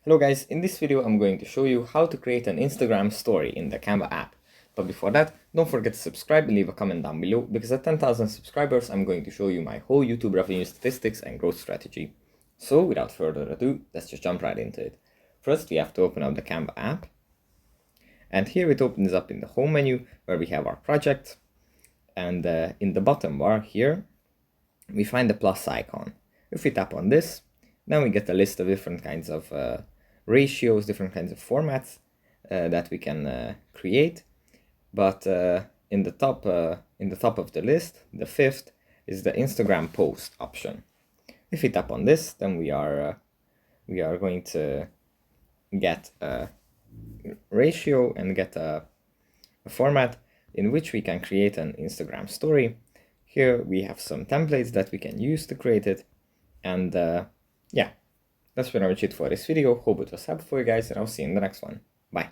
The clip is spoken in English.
Hello guys, in this video I'm going to show you how to create an Instagram story in the Canva app. But before that, don't forget to subscribe and leave a comment down below, because at 10,000 subscribers I'm going to show you my whole YouTube revenue statistics and growth strategy. So without further ado, let's just jump right into it. First we have to open up the Canva app, and here it opens up in the home menu where we have our project, and in the bottom bar here we find the plus icon. If we tap on this, then we get a list of different kinds of ratios, different kinds of formats that we can create. But in the top of the list, the fifth is the Instagram post option. If we tap on this, then we are going to get a ratio and get a format in which we can create an Instagram story. Here we have some templates that we can use to create it, and yeah, that's pretty much it for this video. Hope it was helpful for you guys, and I'll see you in the next one. Bye.